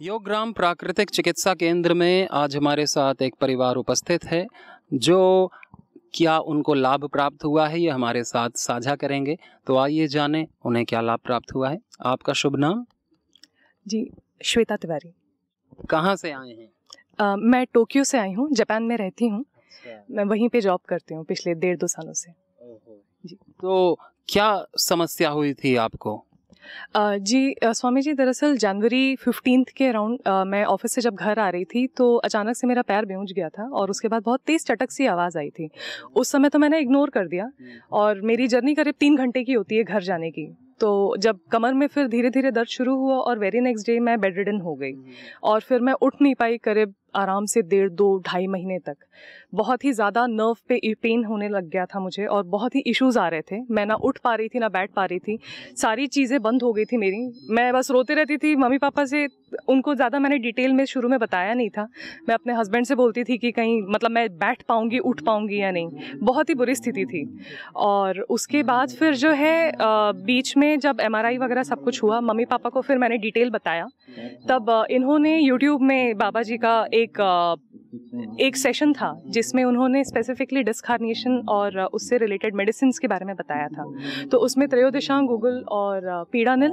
योगग्राम प्राकृतिक चिकित्सा केंद्र में आज हमारे साथ एक परिवार उपस्थित है जो क्या उनको लाभ प्राप्त हुआ है ये हमारे साथ साझा करेंगे। तो आइए जानें उन्हें क्या लाभ प्राप्त हुआ है। आपका शुभ नाम? जी, श्वेता तिवारी। कहाँ से आए हैं? मैं टोक्यो से आई हूँ, जापान में रहती हूँ। मैं वहीं पे जॉब करती हूँ पिछले 1.5-2 सालों से। जी, तो क्या समस्या हुई थी आपको? जी स्वामी जी, दरअसल जनवरी 15 के अराउंड मैं ऑफिस से जब घर आ रही थी तो अचानक से मेरा पैर बेंच गया था और उसके बाद बहुत तेज़ चटक सी आवाज़ आई थी। उस समय तो मैंने इग्नोर कर दिया और मेरी जर्नी करीब 3 घंटे की होती है घर जाने की। तो जब कमर में फिर धीरे धीरे दर्द शुरू हुआ और वेरी नेक्स्ट डे मैं बेड रिडन हो गई और फिर मैं उठ नहीं पाई करीब आराम से 1.5-2-2.5 महीने तक। बहुत ही ज़्यादा नर्व पे पेन होने लग गया था मुझे और बहुत ही इश्यूज़ आ रहे थे। मैं ना उठ पा रही थी ना बैठ पा रही थी, सारी चीज़ें बंद हो गई थी मेरी। मैं बस रोती रहती थी मम्मी पापा से। उनको ज़्यादा मैंने डिटेल में शुरू में बताया नहीं था। मैं अपने हस्बैंड से बोलती थी कि कहीं मतलब मैं बैठ पाऊँगी, उठ पाऊँगी या नहीं। बहुत ही बुरी स्थिति थी। और उसके बाद फिर जो है बीच में जब MRI वगैरह सब कुछ हुआ, मम्मी पापा को फिर मैंने डिटेल बताया। तब इन्होंने यूट्यूब में बाबा जी का एक सेशन था जिसमें उन्होंने स्पेसिफिकली डिस्क हर्निएशन और उससे रिलेटेड मेडिसिन के बारे में बताया था। तो उसमें त्रयोदशांग गूगल और पीड़ानिल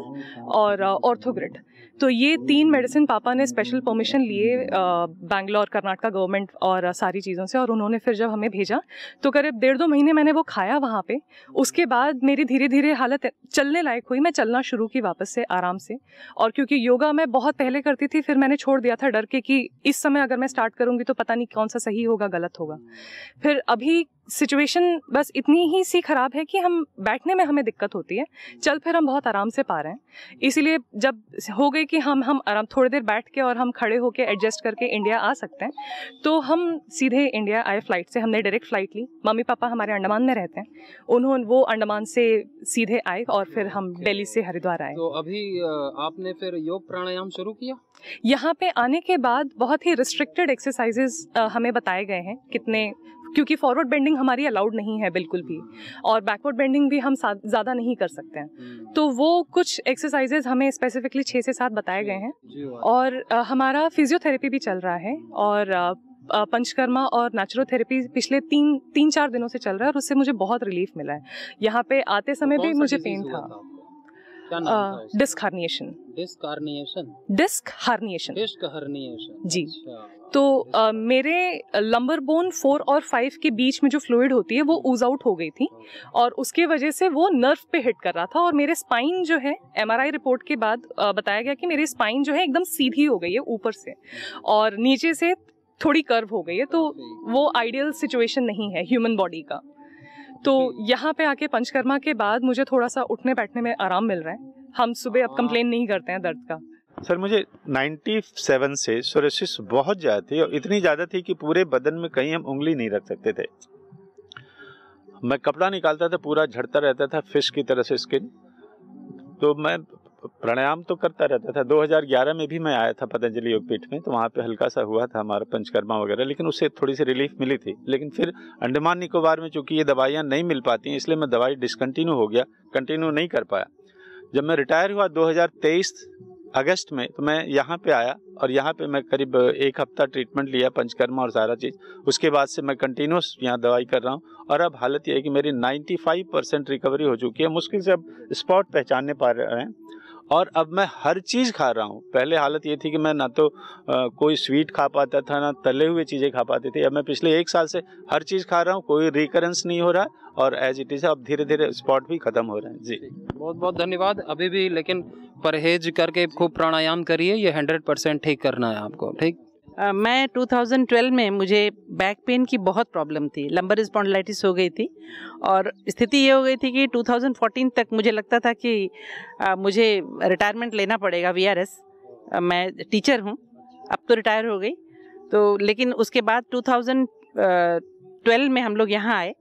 और ऑर्थोग्रिड, तो ये 3 मेडिसिन पापा ने स्पेशल परमिशन लिए बैंगलोर कर्नाटका गवर्नमेंट और सारी चीज़ों से, और उन्होंने फिर जब हमें भेजा तो करीब 1.5-2 महीने मैंने वो खाया वहाँ पे। उसके बाद मेरी धीरे धीरे हालत चलने लायक हुई, मैं चलना शुरू की वापस से आराम से। और क्योंकि योगा मैं बहुत पहले करती थी, फिर मैंने छोड़ दिया था डर के कि इस समय अगर मैं स्टार्ट करूँगी तो पता नहीं कौन सा सही होगा गलत होगा। फिर अभी सिचुएशन बस इतनी ही सी ख़राब है कि हम बैठने में हमें दिक्कत होती है, चल फिर हम बहुत आराम से पा रहे हैं। इसीलिए जब हो गई कि हम आराम थोड़ी देर बैठ के और हम खड़े होके एडजस्ट करके इंडिया आ सकते हैं, तो हम सीधे इंडिया आए फ्लाइट से। हमने डायरेक्ट फ़्लाइट ली। मम्मी पापा हमारे अंडमान में रहते हैं, वो अंडमान से सीधे आए और फिर हम दिल्ली से हरिद्वार आए। तो अभी आपने फिर योग प्राणायाम शुरू किया? यहाँ पे आने के बाद बहुत ही रिस्ट्रिक्टेड एक्सरसाइजेस हमें बताए गए हैं कितने, क्योंकि फॉरवर्ड बेंडिंग हमारी अलाउड नहीं है बिल्कुल भी, और बैकवर्ड बेंडिंग भी हम ज़्यादा नहीं कर सकते हैं। तो वो कुछ एक्सरसाइजेज हमें स्पेसिफिकली 6 से 7 बताए गए हैं। और हमारा फिजियोथेरेपी भी चल रहा है और पंचकर्मा और नेचुरोथेरेपी पिछले 3-4 दिनों से चल रहा है और उससे मुझे बहुत रिलीफ मिला है। यहाँ पे आते समय भी मुझे पेन था। Disc herniation. Disc herniation? Disc herniation. Disc herniation, जी। अच्छा। तो मेरे लंबर बोन 4 और 5 के बीच में जो फ्लूइड होती है वो ऊज आउट हो गई थी और उसके वजह से वो नर्व पे हिट कर रहा था। और मेरे स्पाइन जो है MRI रिपोर्ट के बाद बताया गया कि मेरी स्पाइन जो है एकदम सीधी हो गई है ऊपर से और नीचे से थोड़ी कर्व हो गई है। तो वो आइडियल सिचुएशन नहीं है ह्यूमन बॉडी का। तो यहाँ पे आके पंचकर्मा के बाद मुझे थोड़ा सा उठने बैठने में आराम मिल रहा है। हम सुबह अब कंप्लेन नहीं करते हैं दर्द का। सर, मुझे 97 से सोरियासिस बहुत ज़्यादा थी और इतनी ज़्यादा थी कि पूरे बदन में कहीं हम उंगली नहीं रख सकते थे। मैं कपड़ा निकालता था, पूरा झड़ता रहता था, फिश की तरह से स्किन। तो मैं प्राणायाम तो करता रहता था। 2011 में भी मैं आया था पतंजलि योगपीठ में, तो वहाँ पे हल्का सा हुआ था हमारा पंचकर्मा वगैरह, लेकिन उससे थोड़ी सी रिलीफ मिली थी। लेकिन फिर अंडमान निकोबार में चूंकि ये दवाइयाँ नहीं मिल पाती, इसलिए मैं दवाई डिसकंटिन्यू हो गया, कंटिन्यू नहीं कर पाया। जब मैं रिटायर हुआ 2023 अगस्त में, तो मैं यहाँ पे आया और यहाँ पे मैं करीब 1 हफ्ता ट्रीटमेंट लिया, पंचकर्मा और सारा चीज़। उसके बाद से मैं कंटिन्यूस यहाँ दवाई कर रहा हूँ और अब हालत ये है कि मेरी 95% रिकवरी हो चुकी है। मुश्किल से अब स्पॉट पहचानने पा रहे हैं और अब मैं हर चीज़ खा रहा हूँ। पहले हालत ये थी कि मैं ना तो कोई स्वीट खा पाता था, ना तले हुए चीज़ें खा पाती थी। अब मैं पिछले 1 साल से हर चीज़ खा रहा हूँ, कोई रिकरेंस नहीं हो रहा और एज इट इज़ अब धीरे धीरे स्पॉट भी खत्म हो रहे हैं। जी, बहुत बहुत धन्यवाद। अभी भी लेकिन परहेज करके खूब प्राणायाम करिए, ये 100% ठीक करना है आपको। ठीक। मैं 2012 में मुझे बैक पेन की बहुत प्रॉब्लम थी, लंबर स्पॉन्डिलाइटिस हो गई थी और स्थिति ये हो गई थी कि 2014 तक मुझे लगता था कि मुझे रिटायरमेंट लेना पड़ेगा VRS। मैं टीचर हूँ, अब तो रिटायर हो गई। तो लेकिन उसके बाद 2012 में हम लोग यहाँ आए।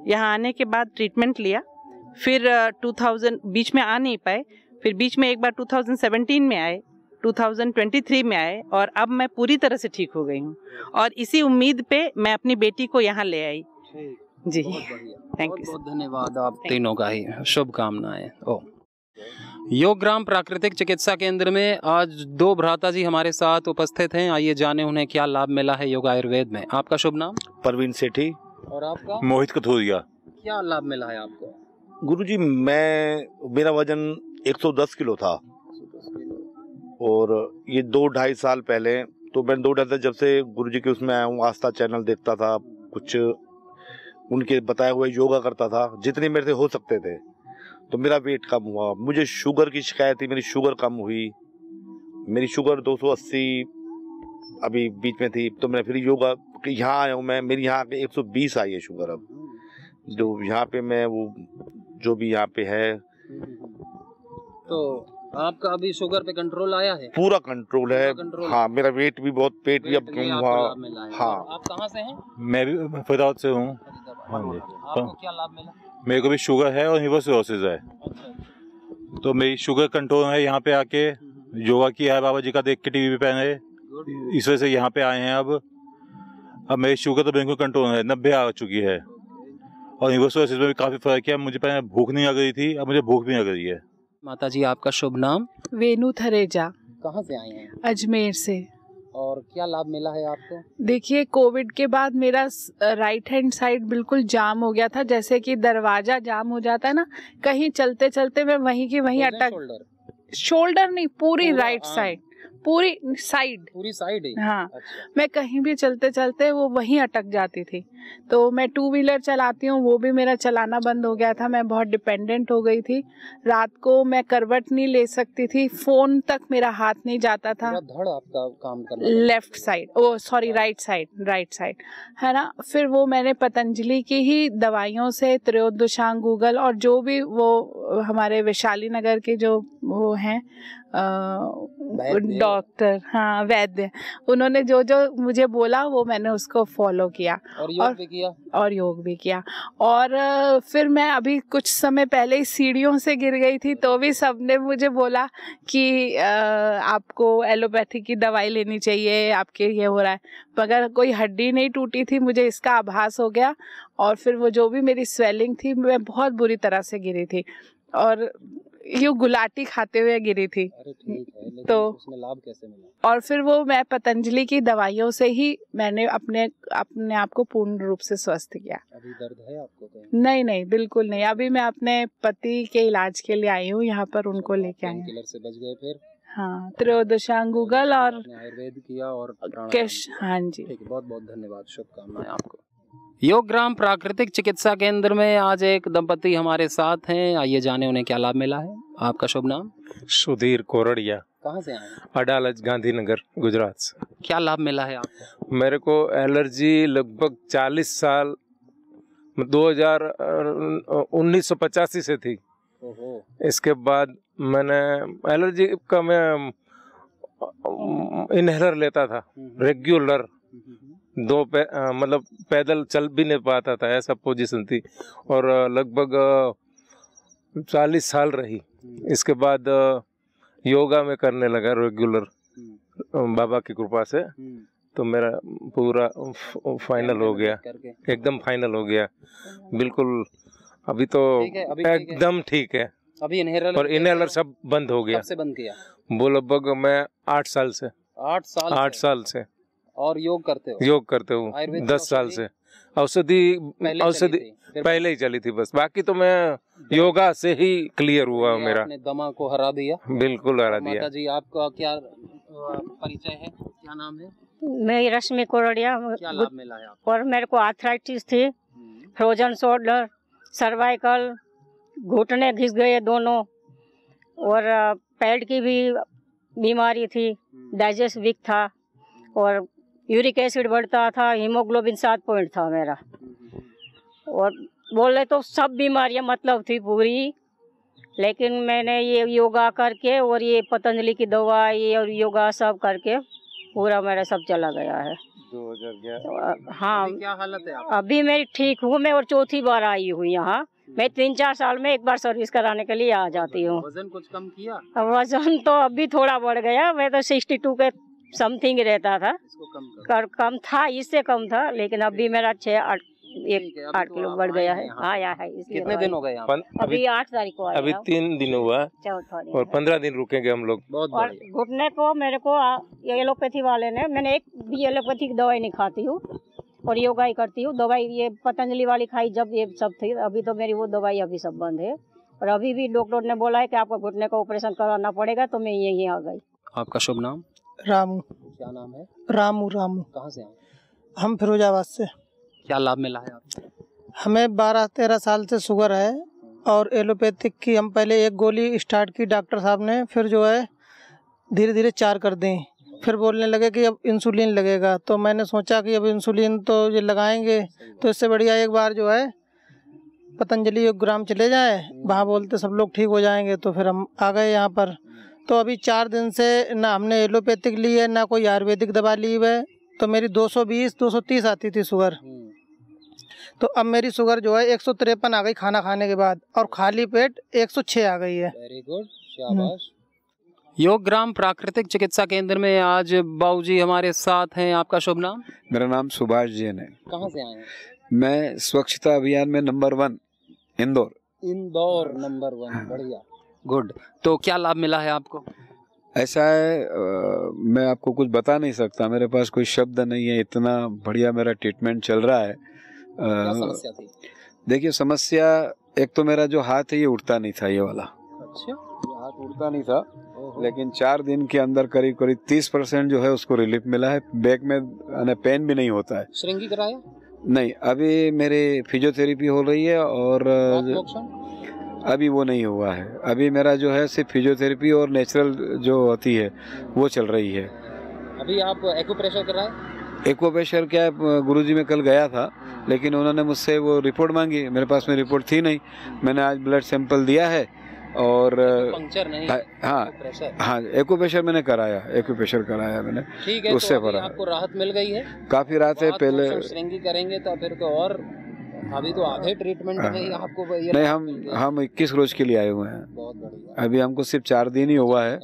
यहाँ आने के बाद ट्रीटमेंट लिया, फिर 2000 बीच में आ नहीं पाए, फिर बीच में एक बार 2017 में आए, 2023 में आए और अब मैं पूरी तरह से ठीक हो गई हूँ और इसी उम्मीद पे मैं अपनी बेटी को यहाँ ले आई। जी, थैंक यू। बहुत धन्यवाद आप तीनों का ही। शुभकामनाएं। योगग्राम प्राकृतिक चिकित्सा केंद्र में आज दो भ्राता जी हमारे साथ उपस्थित हैं। आइए जाने उन्हें क्या लाभ मिला है योग आयुर्वेद में। आपका शुभ नाम? परवीन सेठी। और आपका? मोहित कथोरिया। क्या लाभ मिला है आपको? गुरुजी, मेरा वजन 110 किलो था और ये 2-2.5 साल पहले, तो मैं 2-2.5 साल जब से गुरुजी के उसमें आया हूँ, आस्था चैनल देखता था, कुछ उनके बताए हुए योगा करता था जितने मेरे से हो सकते थे, तो मेरा वेट कम हुआ। मुझे शुगर की शिकायत थी, मेरी शुगर कम हुई। मेरी शुगर 280 अभी बीच में थी, तो मैं फिर योगा यहाँ आया हूँ। मैं मेरी यहाँ पे 120 आई है शुगर। अब जो यहाँ पे मैं वो जो भी यहाँ पे है, तो आपका अभी शुगर पे कंट्रोल आया है? पूरा कंट्रोल है। हाँ, मेरा वेट भी बहुत, पेट भी अब कम हुआ। हाँ। आप कहाँ से हैं? मैं भी फरीदाबाद से हूँ। हाँ जी। आपको क्या लाभ मिला? मेरे को भी शुगर है और लिवर सिरोसिस है। तो मेरी शुगर कंट्रोल है। यहाँ पे आके योगा किया है, बाबा जी का देख के टीवी पे पहने, इस वजह से यहाँ पे आए हैं। अब मेरी शुगर तो बिल्कुल कंट्रोल है, 90 आ चुकी है। और लिवर सिरोसिस में भी काफ़ी फर्क है। मुझे पहले भूख नहीं लग रही थी, अब मुझे भूख भी लग रही है। माता जी, आपका शुभ नाम? वेनु थरेजा। कहाँ से आई हैं? अजमेर से। और क्या लाभ मिला है आपको? देखिए, कोविड के बाद मेरा राइट हैंड साइड बिल्कुल जाम हो गया था, जैसे कि दरवाजा जाम हो जाता है ना, कहीं चलते चलते मैं वहीं की वहीं अटक। शोल्डर नहीं, पूरी राइट साइड, पूरी साइड ही। हाँ। अच्छा। मैं कहीं भी चलते चलते वो वहीं अटक जाती थी। तो मैं 2 व्हीलर चलाती हूँ, वो भी मेरा चलाना बंद हो गया था। मैं बहुत डिपेंडेंट हो गई थी। रात को मैं करवट नहीं ले सकती थी, फोन तक मेरा हाथ नहीं जाता था। धड़ आपका काम करना, लेफ्ट साइड, ओ सॉरी, राइट साइड है ना। फिर वो मैंने पतंजलि की ही दवाइयों से, त्रयोदशांग गूगल और जो भी वो हमारे वैशाली नगर के जो वो हैं डॉक्टर, हाँ वैद्य, उन्होंने जो जो मुझे बोला वो मैंने उसको फॉलो किया और योग भी किया। और फिर मैं अभी कुछ समय पहले ही सीढ़ियों से गिर गई थी, तो भी सबने मुझे बोला कि आपको एलोपैथी की दवाई लेनी चाहिए, आपके ये हो रहा है, मगर कोई हड्डी नहीं टूटी थी, मुझे इसका आभास हो गया। और फिर वो जो भी मेरी स्वेलिंग थी, मैं बहुत बुरी तरह से गिरी थी और यूँ गुलाटी खाते हुए गिरी थी। अरे ठीक है, लेकिन तो उसमें लाभ कैसे मिला? और फिर वो मैं पतंजलि की दवाइयों से ही मैंने अपने आप को पूर्ण रूप से स्वस्थ किया। अभी दर्द है आपको कहीं? नहीं, बिल्कुल नहीं। अभी मैं अपने पति के इलाज के लिए आई हूँ यहाँ पर, उनको लेके आई हूँ। किलर से बच गए फिर? हाँ, त्रयोदशांग गूगल और आयुर्वेद किया और कैश। हाँ जी, ठीक है, बहुत बहुत धन्यवाद, शुभकामनाएं आपको। योगग्राम प्राकृतिक चिकित्सा केंद्र में आज एक दंपति हमारे साथ हैं। आइए जाने उन्हें क्या लाभ मिला है। आपका शुभ नाम? सुधीर कोरड़िया। कहाँ से आए? अडालज, गांधीनगर, गुजरात से। क्या लाभ मिला है आपको? मेरे को एलर्जी लगभग 40 साल 1985 से थी। इसके बाद मैंने एलर्जी का मैं इनहेलर लेता था रेगुलर, मतलब पैदल चल भी नहीं पाता था, ऐसा पोजीशन थी, और लगभग 40 साल रही। इसके बाद योगा में करने लगा रेगुलर, बाबा की कृपा से, तो मेरा पूरा फाइनल हो गया, एकदम फाइनल हो गया बिल्कुल। अभी तो एकदम ठीक है। अभी इनहेलर और इनहेलर सब बंद हो गया। कब से बंद किया? वो लगभग मैं 8 साल से। 8 साल से। और योग करते हो? योग करते हूँ 10 साल से। औषधि पहले ही चली थी बस, बाकी तो मैं योगा से ही क्लियर हुआ मेरा। आपने दमा को हरा दिया? बिल्कुल हरा दिया। माता जी, आपका क्या परिचय है, क्या नाम है? मैं रश्मि कोरड़िया। क्या लाभ मिला है आपको? और मेरे को आर्थराइटिस थी, फ्रोजन शोल्डर, सर्वाइकल, घुटने घिस गए दोनों, और पेट की भी बीमारी थी, डाइजेस्ट वीक था, और यूरिक एसिड बढ़ता था, हीमोग्लोबिन 7 पॉइंट था मेरा, और बोले तो सब बीमारियां मतलब थी पूरी। लेकिन मैंने ये योगा करके और ये पतंजलि की दवा ये और योगा सब करके पूरा मेरा सब चला गया है। 2011। हाँ, अभी क्या हालत है आपकी? अभी मैं ठीक हूँ। मैं और चौथी बार आई हूँ यहाँ। मैं 3-4 साल में एक बार सर्विस कराने के लिए आ जाती हूँ। वजन कुछ कम किया? वजन तो अभी थोड़ा बढ़ गया। मैं तो 62 के समथिंग रहता था, इसको कम था, इससे कम था, लेकिन अभी मेरा 1 8 किलो बढ़ गया है, आया है। कितने दिन हो गए यहाँ? अभी 8 तारीख को आया। अभी 3 दिन हुआ और 15 दिन रुकेंगे हम लोग। और घुटने को मेरे को एलोपैथी वाले ने, मैंने एक भी एलोपैथी की दवाई नहीं खाती हूँ और योगा ही करती हूँ। दवाई ये पतंजलि वाली खाई जब ये सब थी, अभी तो मेरी वो दवाई अभी सब बंद है। और अभी भी डॉक्टर ने बोला है कि आपको घुटने का ऑपरेशन कराना पड़ेगा, तो मैं यहीं आ गई। आपका शुभ नाम? रामू। क्या नाम है? रामू। कहाँ से आए? हम फिरोजाबाद से। क्या लाभ मिला है आपको? हमें 12-13 साल से शुगर है और एलोपैथिक की हम पहले 1 गोली स्टार्ट की डॉक्टर साहब ने, फिर जो है धीरे धीरे 4 कर दी। फिर बोलने लगे कि अब इंसुलिन लगेगा, तो मैंने सोचा कि अब इंसुलिन तो ये लगाएंगे तो इससे बढ़िया एक बार जो है पतंजलि योगग्राम चले जाए, वहाँ बोलते सब लोग ठीक हो जाएंगे। तो फिर हम आ गए यहाँ पर। तो अभी 4 दिन से ना हमने एलोपैथिक ली है ना कोई आयुर्वेदिक दवा ली है। तो मेरी 220-230 आती थी शुगर, तो अब मेरी शुगर जो है 153 आ गई खाना खाने के बाद, और खाली पेट 106 आ गई है। वेरी गुड, शाबाश। योगग्राम प्राकृतिक चिकित्सा केंद्र में आज बाबूजी हमारे साथ हैं। आपका शुभ नाम? मेरा नाम सुभाष जैन है। कहाँ से आए हैं? मैं स्वच्छता अभियान में नंबर 1 इंदौर नंबर 1। बढ़िया, गुड। तो क्या लाभ मिला है आपको? ऐसा है, मैं आपको कुछ बता नहीं सकता, मेरे पास कोई शब्द नहीं है, इतना बढ़िया मेरा ट्रीटमेंट चल रहा है। क्या समस्या थी? देखिए, समस्या एक तो मेरा जो हाथ है ये उठता नहीं था, ये वाला। अच्छा, हाथ उठता नहीं था, लेकिन 4 दिन के अंदर करीब 30% जो है उसको रिलीफ मिला है। बैक में पेन भी नहीं होता है। श्रृंगी कराया? नहीं, अभी मेरे फिजियोथेरेपी हो रही है और अभी वो नहीं हुआ है। अभी मेरा जो है सिर्फ फिजियोथेरेपी और नेचुरल जो होती है वो चल रही है। अभी आप एक्यूप्रेशर कराए? एक्यूप्रेशर क्या है, गुरुजी में कल गया था, लेकिन उन्होंने मुझसे वो रिपोर्ट मांगी, मेरे पास में रिपोर्ट थी नहीं। मैंने आज ब्लड सैंपल दिया है और पंक्चर नहीं, हाँ एक्यूप्रेशर मैंने कराया, एक्यूप्रेशर कराया मैंने। ठीक है, उससे तो आपको राहत मिल गई है? काफी राहत है। पहले श्रृंगी करेंगे तो फिर तो और, अभी तो आधे ट्रीटमेंट में आपको नहीं, हम 21 रोज के लिए आए हुए हैं। बहुत बढ़िया। अभी हमको सिर्फ 4 दिन ही हुआ है।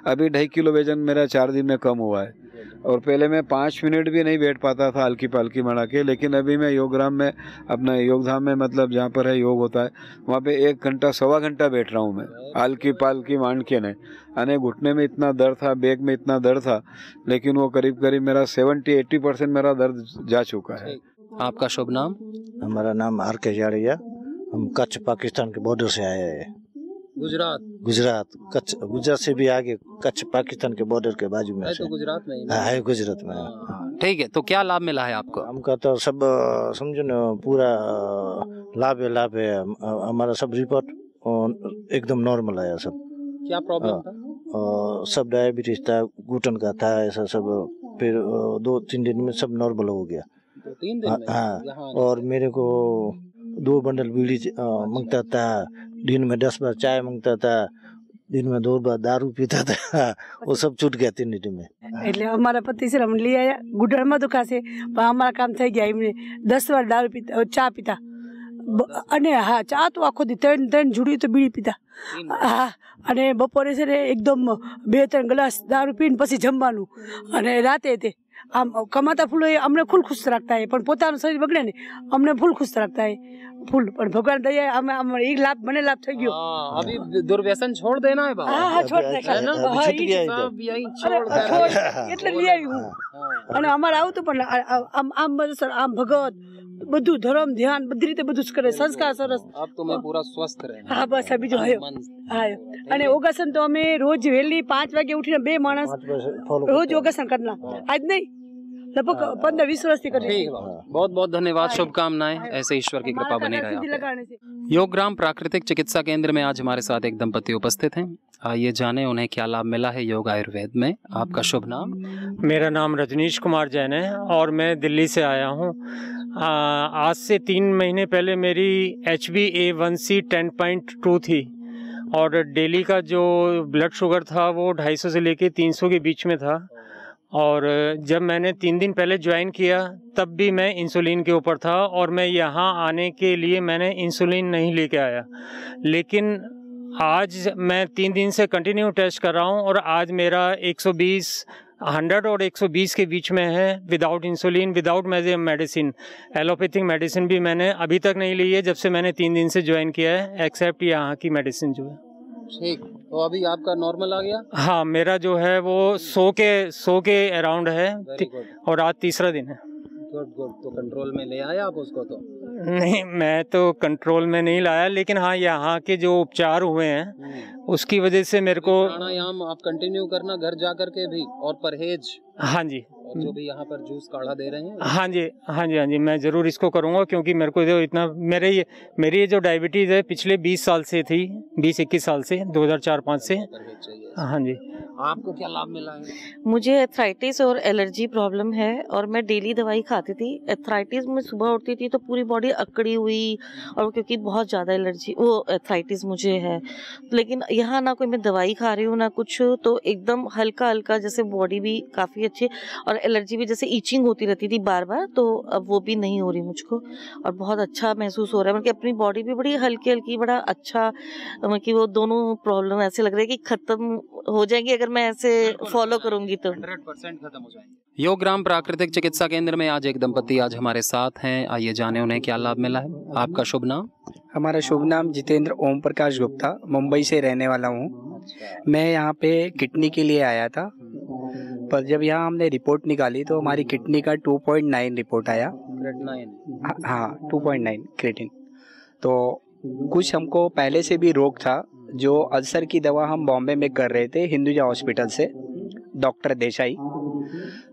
अभी 2.5 किलो वजन मेरा 4 दिन में कम हुआ है। और पहले मैं 5 मिनट भी नहीं बैठ पाता था हल्की पालकी मड़ा के, लेकिन अभी मैं योगग्राम में, अपना योगधाम में, मतलब जहाँ पर है योग होता है, वहाँ पे 1 घंटा 1.25 घंटा बैठ रहा हूँ मैं हल्की पालकी मांड के। नहीं अने घुटने में इतना दर्द था, बैक में इतना दर्द था, लेकिन वो करीब मेरा 70-80% मेरा दर्द जा चुका है। आपका शुभ नाम? हमारा नाम RK जाड़िया। हम कच्छ पाकिस्तान के बॉर्डर से आए हैं। गुजरात कच्छ, गुजरात से भी आगे, कच्छ पाकिस्तान के बॉर्डर के बाजू में है। तो गुजरात में है, गुजरात में। ठीक है, तो क्या लाभ मिला है आपको? हमका तो सब समझो ना, पूरा लाभ है। हमारा सब रिपोर्ट एकदम नॉर्मल आया। सब क्या प्रॉब्लम था? सब डायबिटीज था, घुटन का था, ऐसा सब। फिर 2-3 दिन में सब नॉर्मल हो गया। 3 दिन में? हाँ, और मेरे को 2 बंडल बीड़ी मांगता था, दिन में 10 बार चाय मांगता था, दिन में 2 बार दारू पीता था। वो सब छूट गया 3 दिन में। એટલે અમારા પતિશ્રમ લઈ આયા, ગુડરમાં દુખાશે પણ અમારા કામ થઈ ગયા। એમને 10 વાર દારૂ પીતા, ચા પીતા, અને હા ચા તો આખો દી 3 જુડી તો બીડી પીતા। હા, અને બપોરે છે ને એકદમ 2-3 ગ્લાસ દારૂ પીને પછી જમવાનું, અને રાતે તે આમ કમાતા ફૂલો અમને ફૂલ ખુશ રાખતા है, પણ પોતાનું શરીર બગડે ને અમને ફૂલ ખુશ રાખતા है फूल। पर भगवान दया हमें एक लाभ मने लाभ થઈ ગયો। अभी दुर्व्यसन छोड़ देना है बाबा। हाँ, छोड़ दे है ना, छूट गया सब यही छोड़ देना। એટલે લઈ આવી હું। અને અમારે આવતું પણ આમ બધું સર, આમ ભગત બધું ધર્મ ધ્યાન બધી રીતે બધું જ કરે, સંસ્કાર સરસ। अब तुम्हें पूरा स्वस्थ रहना। હા બસ બીજો આયો આયો। અને યોગાસન તો અમે રોજ વહેલી 5 વાગે ઉઠીને 2 માણસ રોજ योगासन करना। आज नहीं, लगभग 15-20 वर्ष से कर रहे हैं। बहुत बहुत धन्यवाद, शुभकामनाएं, ऐसे ईश्वर की कृपा बनी रहे। योगग्राम प्राकृतिक चिकित्सा केंद्र में आज हमारे साथ एक दंपति उपस्थित हैं। आइए जाने उन्हें क्या लाभ मिला है योग आयुर्वेद में। आपका शुभ नाम? मेरा नाम रजनीश कुमार जैन है और मैं दिल्ली से आया हूँ। आज से 3 महीने पहले मेरी HbA1c 10.2 थी और डेली का जो ब्लड शुगर था वो 250 से लेके 300 के बीच में था। और जब मैंने 3 दिन पहले ज्वाइन किया तब भी मैं इंसुलिन के ऊपर था और मैं यहाँ आने के लिए मैंने इंसुलिन नहीं लेके आया। लेकिन आज मैं 3 दिन से कंटिन्यू टेस्ट कर रहा हूँ और आज मेरा 120 100 और 120 के बीच में है, without insulin, without medicine. Allopathic medicine भी मैंने अभी तक नहीं ली है जब से मैंने 3 दिन से ज्वाइन किया है, एक्सेप्ट यहाँ की मेडिसिन जो है। ठीक, तो अभी आपका नॉर्मल आ गया? हाँ, मेरा जो है वो 100 के अराउंड है और आज तीसरा दिन है। Good good. तो कंट्रोल में ले आया आप उसको? तो नहीं, मैं तो कंट्रोल में नहीं लाया, लेकिन हाँ यहाँ के जो उपचार हुए हैं उसकी वजह से मेरे को प्राणायाम आप कंटिन्यू करना घर जा कर के भी, और परहेज। हाँ जी, और जो भी यहाँ पर जूस काढ़ा दे रहे हैं। हाँ जी हाँ जी हाँ जी, मैं ज़रूर इसको करूँगा, क्योंकि मेरे को जो इतना मेरी ये जो डायबिटीज़ है पिछले 20 साल से थी, 20-21 साल से, 2004-5 से। हाँ जी। आपको क्या लाभ मिला है? मुझे एथराइटिस और एलर्जी प्रॉब्लम है और मैं डेली दवाई खाती थी। एथराइटिस में सुबह उठती थी तो पूरी बॉडी अकड़ी हुई, और क्योंकि बहुत ज़्यादा एलर्जी वो एथराइटिस मुझे है, लेकिन यहाँ ना कोई मैं दवाई खा रही हूँ ना कुछ, तो एकदम हल्का हल्का जैसे बॉडी भी काफ़ी अच्छी, और एलर्जी भी जैसे ईचिंग होती रहती थी बार बार, तो अब वो भी नहीं हो रही मुझको, और बहुत अच्छा महसूस हो रहा है। मतलब अपनी बॉडी भी बड़ी हल्की हल्की, बड़ा अच्छा, मतलब कि वो दोनों प्रॉब्लम ऐसे लग रहा है कि ख़त्म हो जाएंगी अगर मैं ऐसे फॉलो करूंगी तो 100% खत्म हो जाएंगे। योगग्राम प्राकृतिक चिकित्सा केंद्र में आज एक दंपति आज हमारे साथ हैं, आइए जाने उन्हें क्या लाभ मिला है। आपका शुभ नाम? हमारा शुभ नाम जितेंद्र ओम प्रकाश गुप्ता, मुंबई से रहने वाला हूँ। मैं यहाँ पे किडनी के लिए आया था, पर जब यहाँ हमने रिपोर्ट निकाली तो हमारी किडनी का 2.9 रिपोर्ट आया। हाँ 2.9 क्रेटिन। तो कुछ हमको पहले से भी रोग था, जो अल्सर की दवा हम बॉम्बे में कर रहे थे हिंदुजा हॉस्पिटल से, डॉक्टर देसाई,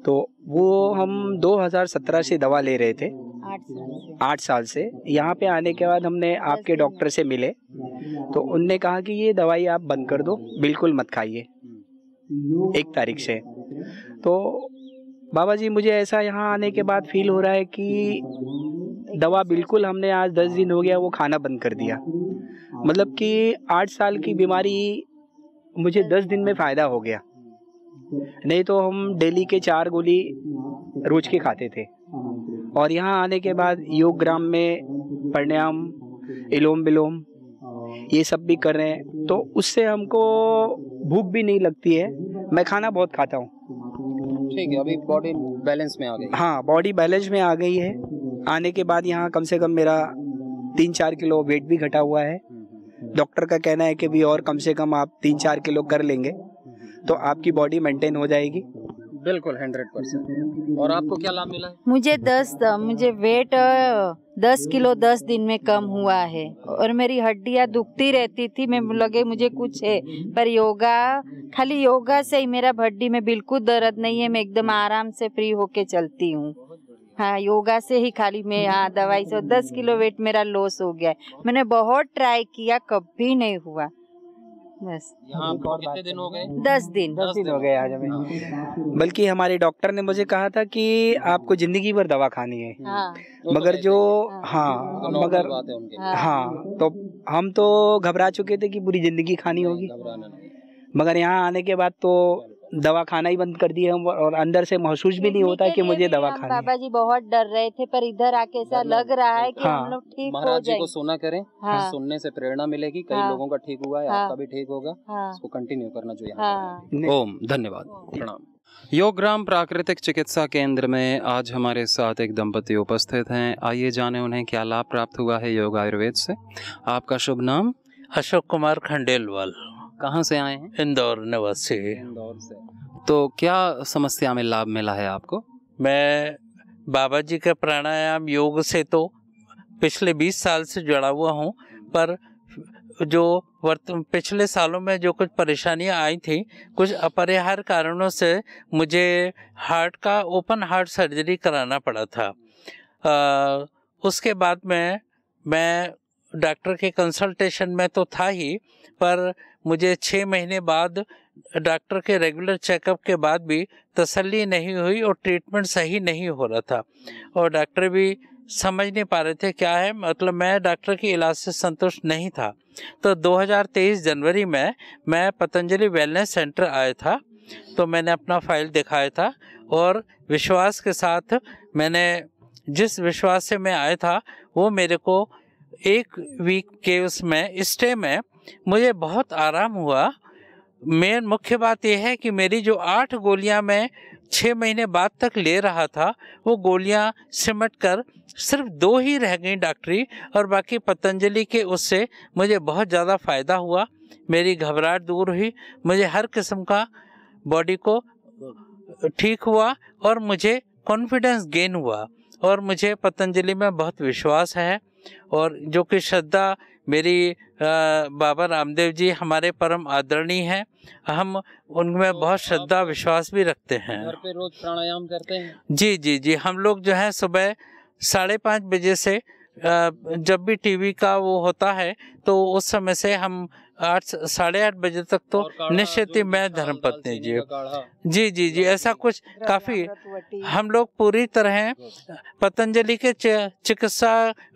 तो वो हम 2017 से दवा ले रहे थे, 8 साल से। यहाँ पे आने के बाद हमने आपके डॉक्टर से मिले तो उनने कहा कि ये दवाई आप बंद कर दो, बिल्कुल मत खाइए 1 तारीख से। तो बाबा जी मुझे ऐसा यहाँ आने के बाद फील हो रहा है कि दवा बिल्कुल हमने आज 10 दिन हो गया वो खाना बंद कर दिया। मतलब कि 8 साल की बीमारी मुझे 10 दिन में फ़ायदा हो गया, नहीं तो हम डेली के 4 गोली रोज के खाते थे। और यहाँ आने के बाद योगग्राम में प्राणायाम, इलोम विलोम ये सब भी कर रहे हैं, तो उससे हमको भूख भी नहीं लगती है। मैं खाना बहुत खाता हूँ। ठीक है, अभी बॉडी बैलेंस में आ गई? हाँ, बॉडी बैलेंस में आ गई है। आने के बाद यहाँ कम से कम मेरा 3-4 किलो वेट भी घटा हुआ है। डॉक्टर का कहना है कि भी और कम से कम आप 3-4 किलो कर लेंगे तो आपकी बॉडी मेंटेन हो जाएगी। बिल्कुल 100%। और आपको क्या लाभ मिला है? मुझे वेट 10 किलो 10 दिन में कम हुआ है, और मेरी हड्डियां दुखती रहती थी, मैं लगे मुझे कुछ है, पर खाली योगा से ही मेरा हड्डी में बिल्कुल दर्द नहीं है, मैं एकदम आराम से फ्री होके चलती हूँ। हाँ, योगा से ही खाली मैं, हाँ दवाई से 10 किलो वेट मेरा लॉस हो गया है। मैंने बहुत ट्राई किया, कभी नहीं हुआ। बस यहाँ कितने दिन हो गए? 10 दिन हो गए आज हमें। बल्कि हमारे डॉक्टर ने मुझे कहा था कि आपको जिंदगी भर दवा खानी है। हाँ। मगर जो मगर तो हम तो घबरा चुके थे कि पूरी जिंदगी खानी होगी, मगर यहाँ आने के बाद तो दवा खाना ही बंद कर दिया हम, और अंदर से महसूस भी नहीं होता कि मुझे दवा खानी है। बाबा जी बहुत डर रहे थे, पर इधर आके ऐसा लग रहा है कि हम लोग ठीक हो महाराज जी जाएंगे। को सुना करें, सुनने से प्रेरणा मिलेगी। कई लोगों का ठीक हुआ है, आपका भी ठीक होगा। इसको कंटिन्यू करना जो यहाँ। ओम, धन्यवाद, प्रणाम। योगग्राम प्राकृतिक चिकित्सा केंद्र में आज हमारे साथ एक दंपति उपस्थित हैं, आइए जाने उन्हें क्या लाभ प्राप्त हुआ है योग आयुर्वेद से। आपका शुभ नाम? अशोक कुमार खंडेलवाल। कहाँ से आए हैं? इंदौर निवासी। इंदौर से। तो क्या समस्या में लाभ मिला है आपको? मैं बाबा जी के प्राणायाम योग से तो पिछले 20 साल से जुड़ा हुआ हूँ, पर जो पिछले सालों में जो कुछ परेशानियाँ आई थी, कुछ अपरिहार्य कारणों से मुझे हार्ट का ओपन हार्ट सर्जरी कराना पड़ा था। उसके बाद में मैं डॉक्टर के कंसल्टेशन में तो था ही, पर मुझे 6 महीने बाद डॉक्टर के रेगुलर चेकअप के बाद भी तसल्ली नहीं हुई और ट्रीटमेंट सही नहीं हो रहा था, और डॉक्टर भी समझ नहीं पा रहे थे क्या है, मतलब मैं डॉक्टर के इलाज से संतुष्ट नहीं था। तो 2023 जनवरी में मैं पतंजलि वेलनेस सेंटर आया था, तो मैंने अपना फाइल दिखाया था, और विश्वास के साथ मैंने जिस विश्वास से मैं आया था वो मेरे को 1 वीक के उसमें स्टे में मुझे बहुत आराम हुआ। मेन मुख्य बात यह है कि मेरी जो 8 गोलियां मैं 6 महीने बाद तक ले रहा था, वो गोलियां सिमट कर सिर्फ 2 ही रह गई डॉक्टरी, और बाकी पतंजलि के उससे मुझे बहुत ज़्यादा फ़ायदा हुआ। मेरी घबराहट दूर हुई, मुझे हर किस्म का बॉडी को ठीक हुआ और मुझे कॉन्फिडेंस गेन हुआ, और मुझे पतंजलि में बहुत विश्वास है। और जो कि श्रद्धा मेरी बाबा रामदेव जी हमारे परम आदरणीय हैं, हम उनमें बहुत श्रद्धा विश्वास भी रखते हैं। घर पे रोज प्राणायाम करते हैं? जी जी जी, हम लोग जो है सुबह 5:30 बजे से जब भी टीवी का वो होता है तो उस समय से हम 8-8:30 बजे तक तो निश्चित ही मैं धर्मपत्नी जी जी जी ऐसा कुछ काफ़ी हम लोग पूरी तरह पतंजलि के चिकित्सा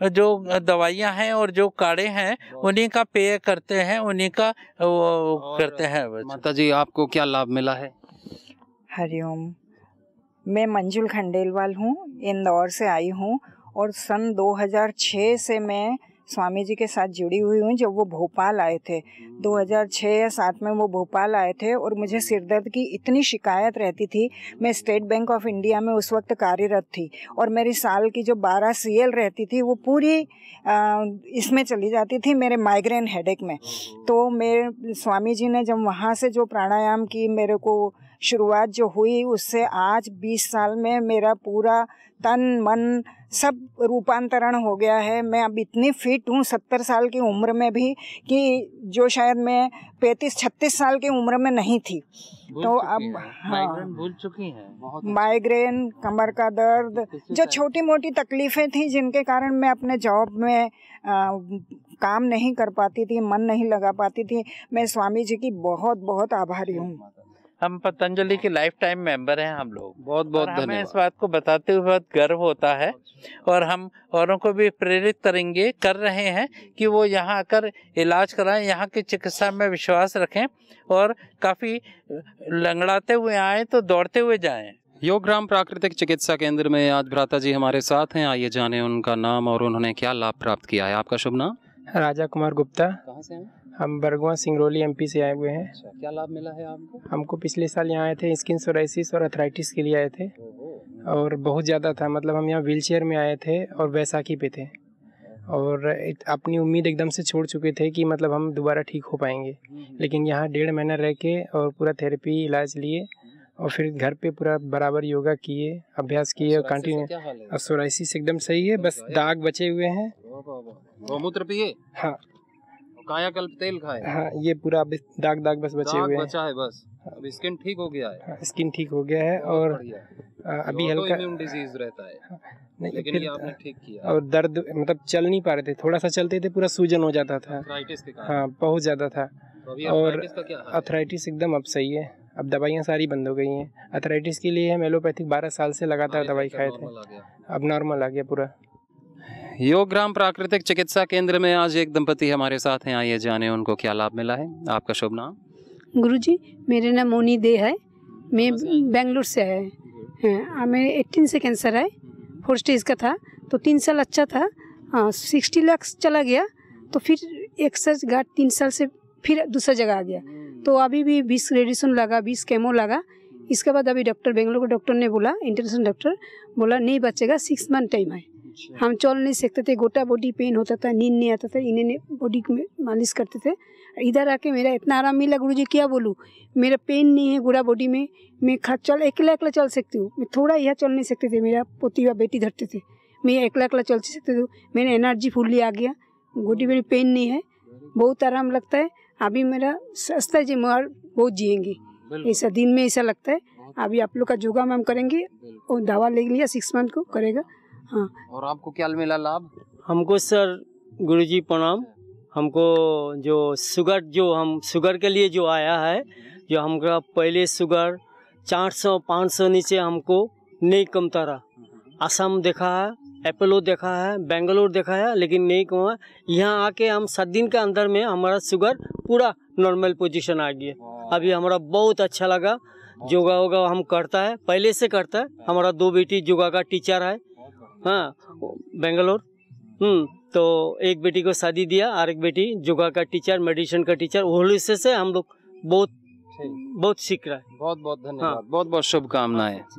जो दवाइयाँ हैं और जो काढ़े हैं उन्हीं का पेय करते हैं, उन्हीं का वो करते हैं। माता जी आपको क्या लाभ मिला है? हरिओम, मैं मंजुल खंडेलवाल हूँ, इंदौर से आई हूँ और सन 2006 से मैं स्वामी जी के साथ जुड़ी हुई हूँ। जब वो भोपाल आए थे 2006 या 7 में वो भोपाल आए थे और मुझे सिरदर्द की इतनी शिकायत रहती थी। मैं स्टेट बैंक ऑफ इंडिया में उस वक्त कार्यरत थी और मेरी साल की जो 12 CL रहती थी वो पूरी इसमें चली जाती थी मेरे माइग्रेन हेडेक में। तो मेरे स्वामी जी ने जब वहाँ से जो प्राणायाम की मेरे को शुरुआत जो हुई उससे आज 20 साल में मेरा पूरा तन मन सब रूपांतरण हो गया है। मैं अब इतनी फिट हूँ 70 साल की उम्र में भी कि जो शायद मैं 35-36 साल की उम्र में नहीं थी। तो अब माइग्रेन भूल चुकी हैं। माइग्रेन, कमर का दर्द, जो छोटी मोटी तकलीफ़ें थी जिनके कारण मैं अपने जॉब में काम नहीं कर पाती थी, मन नहीं लगा पाती थी, मैं स्वामी जी की बहुत बहुत आभारी हूँ। हम पतंजलि के लाइफ टाइम मेंबर हैं हम लोग। बहुत बहुत धन्यवाद। हमें इस बात को बताते हुए बहुत गर्व होता है और हम औरों को भी प्रेरित करेंगे, कर रहे हैं कि वो यहाँ आकर इलाज कराएं, यहाँ की चिकित्सा में विश्वास रखें और काफ़ी लंगड़ाते हुए आएँ तो दौड़ते हुए जाएं। योगराम प्राकृतिक चिकित्सा केंद्र में आज भ्राता जी हमारे साथ हैं। आइए जाने उनका नाम और उन्होंने क्या लाभ प्राप्त किया है। आपका शुभ नाम? राजा कुमार गुप्ता। कहाँ से हैं? हम बरगुआ सिंगरौली MP से आए हुए हैं। अच्छा, क्या लाभ मिला है आपको? हमको पिछले साल यहाँ आए थे, स्किन सोराइसिस और अर्थराइटिस के लिए आए थे और बहुत ज़्यादा था। मतलब हम यहाँ व्हीलचेयर में आए थे और बैसाखी पे थे और अपनी उम्मीद एकदम से छोड़ चुके थे कि मतलब हम दोबारा ठीक हो पाएंगे। लेकिन यहाँ 1.5 महीना रह के और पूरा थेरेपी इलाज लिए और फिर घर पे पूरा बराबर योगा किए, अभ्यास किए और कंटिन्यू। और सोराइसिस एकदम सही है, बस दाग बचे हुए हैं। गौमूत्र पिए? हाँ। कायाकल्प तेल खाए? हाँ, ये पूरा दाग बस बचे हुए हैं। बचा है बस। अब स्किन ठीक हो गया है? हाँ, स्किन ठीक हो गया है और अभी हल्का इम्यून डिजीज रहता है। नहीं, लेकिन ये आपने ठीक किया। और दर्द मतलब चल नहीं पा रहे थे, थोड़ा सा चलते थे पूरा सूजन हो जाता था। अर्थराइटिस के कारण? हाँ, बहुत ज़्यादा था। तो अभी और अर्थराइटिस का क्या हाल है? अर्थराइटिस एकदम अब सही है, अब दवाइयाँ सारी बंद हो गई हैं। अर्थराइटिस के लिए हम एलोपैथिक 12 साल से लगातार दवाई खाए थे, अब नॉर्मल आ गया पूरा। योगराम प्राकृतिक चिकित्सा केंद्र में आज एक दंपति हमारे साथ हैं। आइए जाने उनको क्या लाभ मिला है। आपका शुभ नाम? गुरुजी, मेरा नाम मोनी दे है, मैं बेंगलुरु से आया है। मेरे 18 से कैंसर है, 4 स्टेज का था। तो 3 साल अच्छा था, 60 लाख चला गया। तो फिर एक्सरसाइज घाट 3 साल से फिर दूसरा जगह आ गया। तो अभी भी 20 रेडिएशन लगा, 20 केमो लगा। इसके बाद अभी डॉक्टर बेंगलुरु के डॉक्टर ने बोला, इंटरनेशनल डॉक्टर बोला नहीं बचेगा, 6 मंथ टाइम है। हम चल नहीं सकते थे, गोटा बॉडी पेन होता था, नींद नहीं आता था। इन्हें बॉडी में मालिश करते थे। इधर आके मेरा इतना आराम मिला गुरुजी, क्या बोलूँ। मेरा पेन नहीं है गोटा बॉडी में, मैं अकेला चल सकती हूँ। मैं थोड़ा यह चल नहीं सकते थे, मेरा पोती व बेटी धरते थे, मैं अकेला चल सकते थे। मैंने एनर्जी फुल्ली आ गया, गोटी में पेन नहीं है, बहुत आराम लगता है। अभी मेरा सस्ता है जी, मगर बहुत जिएंगे ऐसा दिन में ऐसा लगता है। अभी आप लोग का योगा में हम करेंगे और दवा ले लिया 6 मंथ को करेगा। हाँ। और आपको क्या मिला लाभ? हमको सर गुरुजी प्रणाम। हमको जो शुगर के लिए जो आया है, जो हमका पहले शुगर 400-500 नीचे हमको नहीं कमता रहा। असम देखा है, अपोलो देखा है, बेंगलोर देखा है, लेकिन नहीं कमा। यहाँ आके हम 7 दिन के अंदर में हमारा शुगर पूरा नॉर्मल पोजीशन आ गया। अभी हमारा बहुत अच्छा लगा। योगा वोगा हम करता है, पहले से करता है। हमारा 2 बेटी योगा का टीचर है, हाँ, बेंगलोर। तो एक बेटी को शादी दिया और एक बेटी योगा का टीचर, मेडिसिन का टीचर। होली से हम लोग बहुत बहुत शीघ्र है। बहुत बहुत धन्यवाद, बहुत बहुत शुभकामनाएं।